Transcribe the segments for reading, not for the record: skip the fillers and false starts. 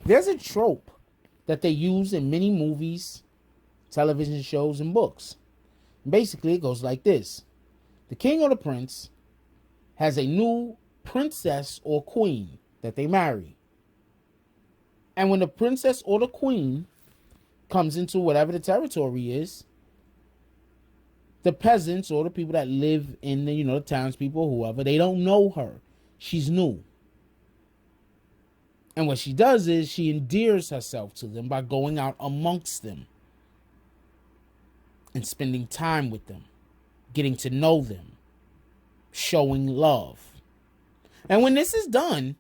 There's a trope that they use in many movies, television shows, and books. Basically, it goes like this. The king or the prince has a new princess or queen that they marry. And when the princess or the queen comes into whatever the territory is, the peasants or the people that live in the, the townspeople, whoever, they don't know her. She's new. And what she does is she endears herself to them by going out amongst them and spending time with them, getting to know them, showing love. And when this is done,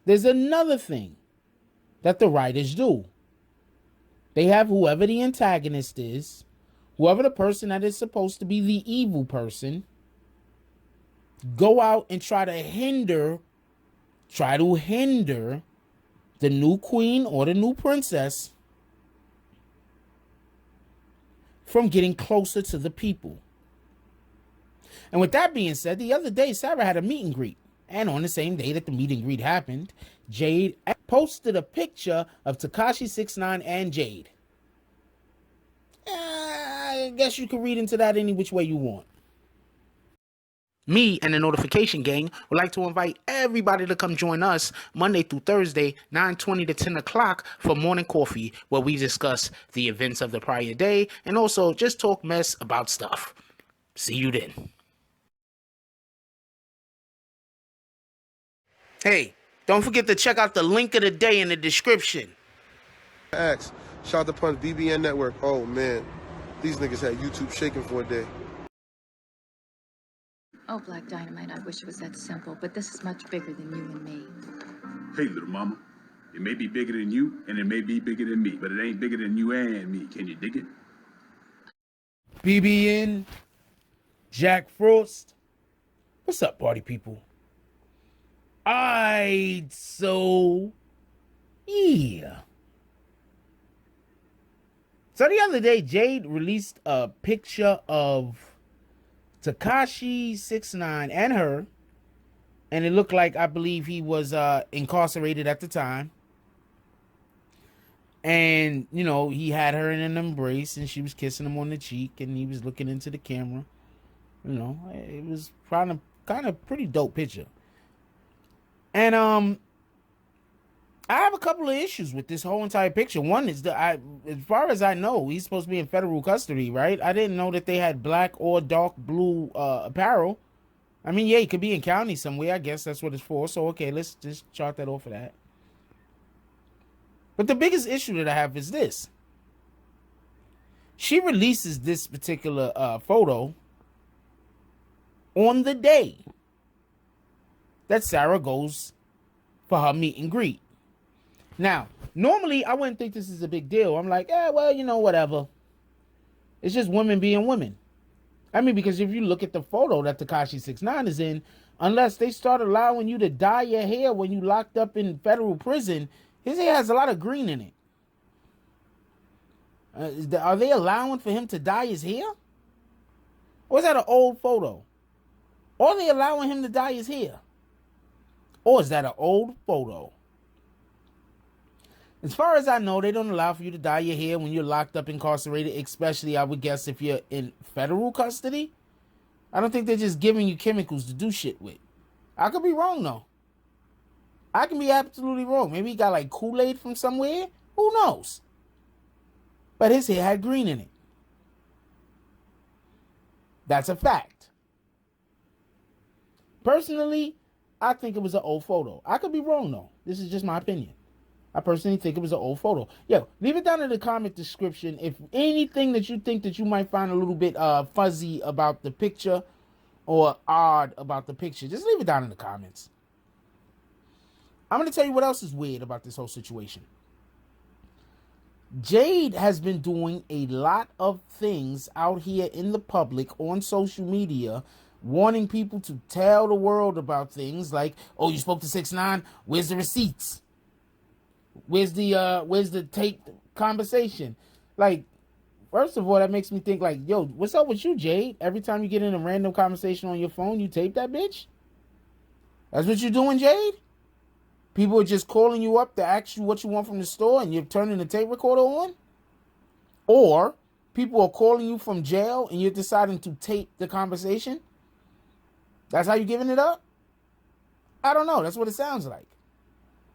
there's another thing that the writers do. They have whoever the antagonist is, whoever the person that is supposed to be the evil person, go out and try to hinder the new queen or the new princess from getting closer to the people. And with that being said, the other day, Sara had a meet and greet. And on the same day that the meet and greet happened, Jade posted a picture of Tekashi 6ix9ine and Jade. I guess you could read into that any which way you want. Me and the Notification Gang would like to invite everybody to come join us Monday through Thursday, 9:20 to 10 o'clock for morning coffee, where we discuss the events of the prior day and also just talk mess about stuff. See you then. Hey, don't forget to check out the link of the day in the description. Shout out to Punch BBN Network. Oh man, these niggas had YouTube shaking for a day. Oh, Black Dynamite, I wish it was that simple, but this is much bigger than you and me. Hey, little mama, it may be bigger than you, and it may be bigger than me, but it ain't bigger than you and me. Can you dig it? BBN, Jack Frost. What's up, party people? Yeah. So the other day, Jade released a picture of Tekashi 6ix9ine and her, and it looked like, I believe he was incarcerated at the time. And, he had her in an embrace, and she was kissing him on the cheek, and he was looking into the camera. It was kind of pretty dope picture. And I have a couple of issues with this whole entire picture. One is as far as I know, he's supposed to be in federal custody, right? I didn't know that they had black or dark blue apparel. I mean, yeah, he could be in county somewhere. I guess that's what it's for. So, okay, let's just chart that off of that. But the biggest issue that I have is this. She releases this particular photo on the day that Sara goes for her meet and greet. Now, normally I wouldn't think this is a big deal. I'm like, whatever. It's just women being women. I mean, because if you look at the photo that Tekashi 6ix9ine is in, unless they start allowing you to dye your hair when you locked up in federal prison, his hair has a lot of green in it. Are they allowing for him to dye his hair? Or is that an old photo? Or are they allowing him to dye his hair? Or is that an old photo? As far as I know, they don't allow for you to dye your hair when you're locked up, incarcerated, especially, I would guess, if you're in federal custody. I don't think they're just giving you chemicals to do shit with. I could be wrong, though. I can be absolutely wrong. Maybe he got, like, Kool-Aid from somewhere. Who knows? But his hair had green in it. That's a fact. Personally, I think it was an old photo. I could be wrong, though. This is just my opinion. I personally think it was an old photo. Yo, leave it down in the comment description if anything that you think that you might find a little bit fuzzy about the picture or odd about the picture. Just leave it down in the comments. I'm going to tell you what else is weird about this whole situation. Jade has been doing a lot of things out here in the public on social media, wanting people to tell the world about things like, oh, you spoke to 6ix9ine, where's the receipts? Where's the taped conversation? Like, first of all, that makes me think like, yo, what's up with you, Jade? Every time you get in a random conversation on your phone, you tape that bitch? That's what you doing, Jade? People are just calling you up to ask you what you want from the store and you're turning the tape recorder on? Or people are calling you from jail and you're deciding to tape the conversation? That's how you're giving it up? I don't know. That's what it sounds like.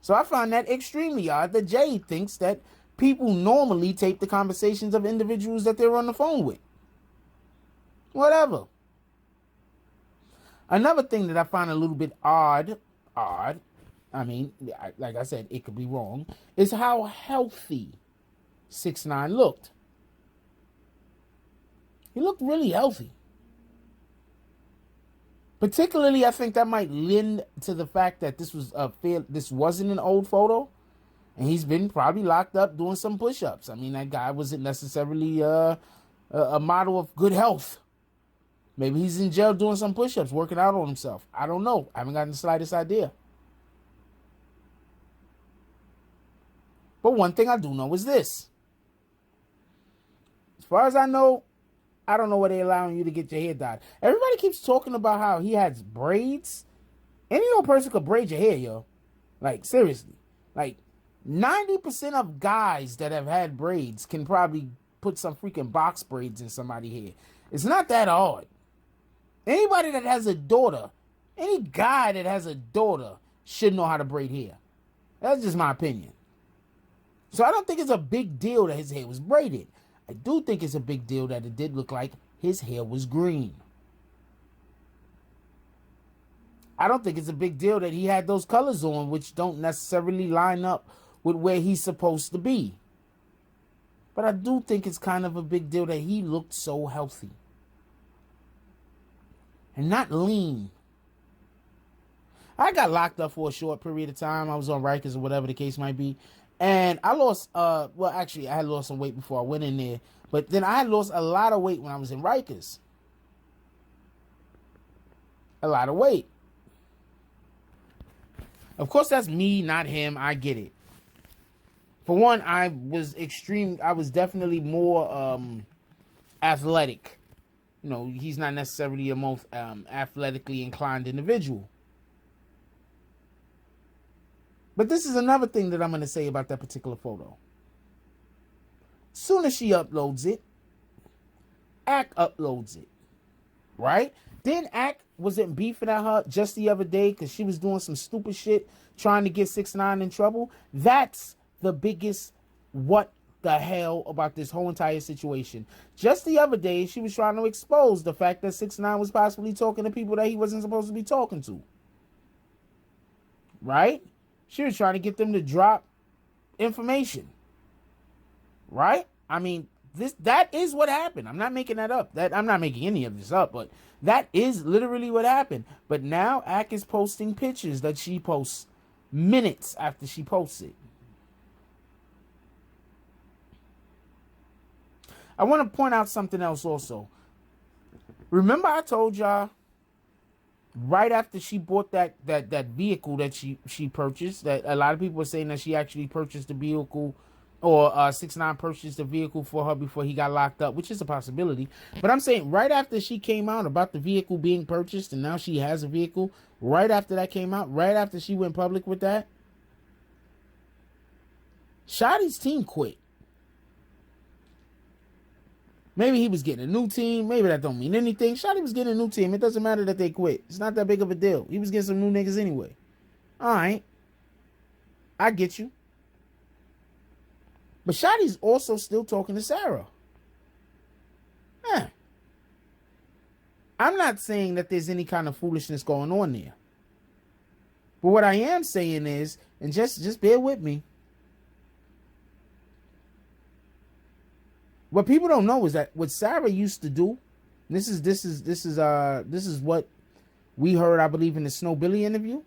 So I find that extremely odd that Jade thinks that people normally tape the conversations of individuals that they're on the phone with. Whatever. Another thing that I find a little bit odd, I mean, like I said, it could be wrong, is how healthy 6ix9ine looked. He looked really healthy. Particularly, I think that might lend to the fact that this wasn't an old photo, and he's been probably locked up doing some push-ups. I mean, that guy wasn't necessarily a model of good health. Maybe he's in jail doing some push-ups, working out on himself. I don't know. I haven't gotten the slightest idea. But one thing I do know is this. As far as I know, I don't know where they're allowing you to get your hair dyed. Everybody keeps talking about how he has braids. Any old person could braid your hair, yo. Like, seriously. Like, 90% of guys that have had braids can probably put some freaking box braids in somebody's hair. It's not that hard. Anybody that has a daughter, any guy that has a daughter should know how to braid hair. That's just my opinion. So I don't think it's a big deal that his hair was braided. I do think it's a big deal that it did look like his hair was green. I don't think it's a big deal that he had those colors on, which don't necessarily line up with where he's supposed to be. But I do think it's kind of a big deal that he looked so healthy. And not lean. I got locked up for a short period of time. I was on Rikers or whatever the case might be. And I lost, well, actually, I had lost some weight before I went in there. But then I had lost a lot of weight when I was in Rikers. A lot of weight. Of course, that's me, not him. I get it. For one, I was definitely more athletic. You know, he's not necessarily the most athletically inclined individual. But this is another thing that I'm going to say about that particular photo. Soon as she uploads it, Ack uploads it. Right? Then Ack wasn't beefing at her just the other day because she was doing some stupid shit trying to get 6ix9ine in trouble. That's the biggest what the hell about this whole entire situation. Just the other day, she was trying to expose the fact that 6ix9ine was possibly talking to people that he wasn't supposed to be talking to. Right? She was trying to get them to drop information. Right? I mean, that is what happened. I'm not making that up. I'm not making any of this up, but that is literally what happened. But now Ack is posting pictures that she posts minutes after she posts it. I want to point out something else also. Remember I told y'all right after she bought that vehicle that she purchased, that a lot of people were saying that she actually purchased the vehicle, or 6ix9ine purchased the vehicle for her before he got locked up, which is a possibility. But I'm saying right after she came out about the vehicle being purchased and now she has a vehicle, right after that came out, right after she went public with that, Shotty's team quit. Maybe he was getting a new team. Maybe that don't mean anything. Shotty was getting a new team. It doesn't matter that they quit. It's not that big of a deal. He was getting some new niggas anyway. All right. I get you. But Shotty's also still talking to Sara. I'm not saying that there's any kind of foolishness going on there. But what I am saying is, and just bear with me, what people don't know is that what Sara used to do, this is what we heard, I believe, in the Snow Billy interview.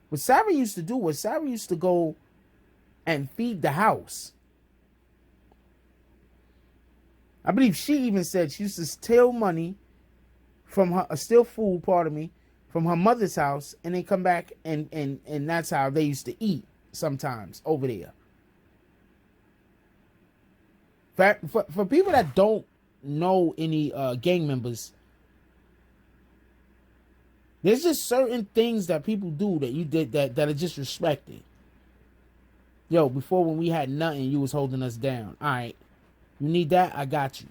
What Sara used to do was Sara used to go and feed the house. I believe she even said she used to steal money from her, steal food, from her mother's house, and then come back and that's how they used to eat sometimes over there. For people that don't know any gang members, There's just certain things that people do that you did that are just respected. Yo, before when we had nothing, you was holding us down. All right, you need that? I got you.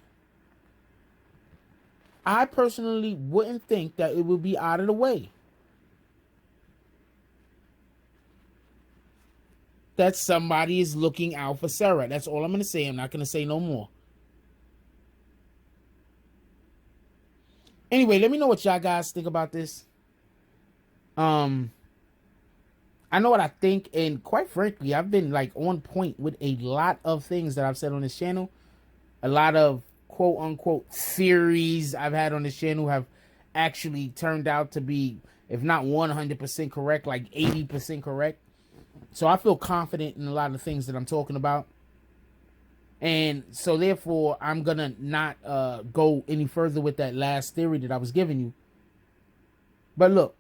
I personally wouldn't think that it would be out of the way. That somebody is looking out for Sara. That's all I'm going to say. I'm not going to say no more. Anyway, let me know what y'all guys think about this. I know what I think, and quite frankly, I've been like on point with a lot of things that I've said on this channel. A lot of quote unquote theories I've had on this channel have actually turned out to be, if not 100% correct, like 80% correct. So I feel confident in a lot of the things that I'm talking about. And so therefore, I'm going to not go any further with that last theory that I was giving you. But look,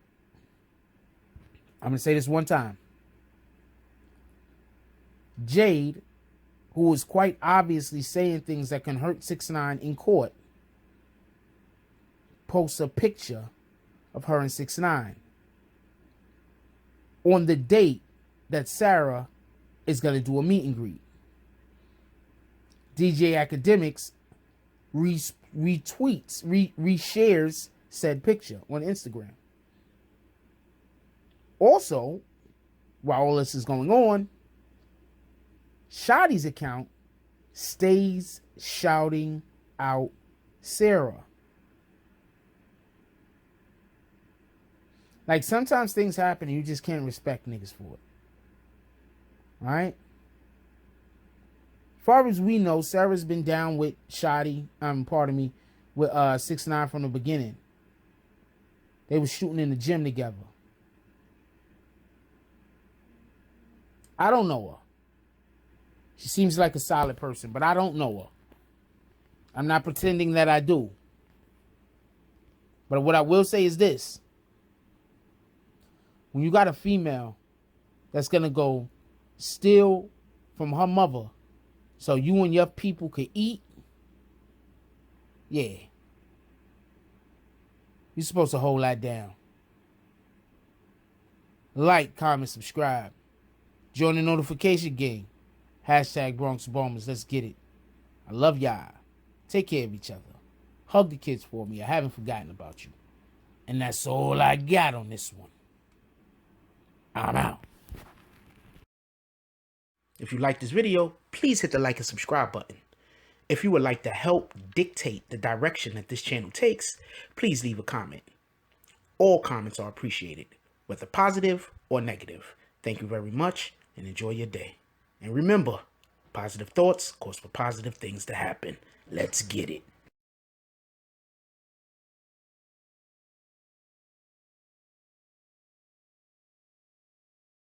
I'm going to say this one time. Jade, who is quite obviously saying things that can hurt 6ix9ine in court, posts a picture of her and 6ix9ine on the date that Sara is going to do a meet and greet. DJ Academics reshares said picture on Instagram. Also, while all this is going on, Shotty's account stays shouting out Sara. Like, sometimes things happen and you just can't respect niggas for it. Alright? As far as we know, Sara's been down with Shotty, with 6ix9ine from the beginning. They were shooting in the gym together. I don't know her. She seems like a solid person, but I don't know her. I'm not pretending that I do. But what I will say is this. When you got a female that's going to go steal from her mother so you and your people could eat, yeah. You're supposed to hold that down. Like, comment, subscribe. Join the notification gang. Hashtag Bronx Bombers. Let's get it. I love y'all. Take care of each other. Hug the kids for me. I haven't forgotten about you. And that's all I got on this one. I'm out. If you like this video, please hit the like and subscribe button. If you would like to help dictate the direction that this channel takes, please leave a comment. All comments are appreciated, whether positive or negative. Thank you very much and enjoy your day. And remember, positive thoughts cause for positive things to happen. Let's get it.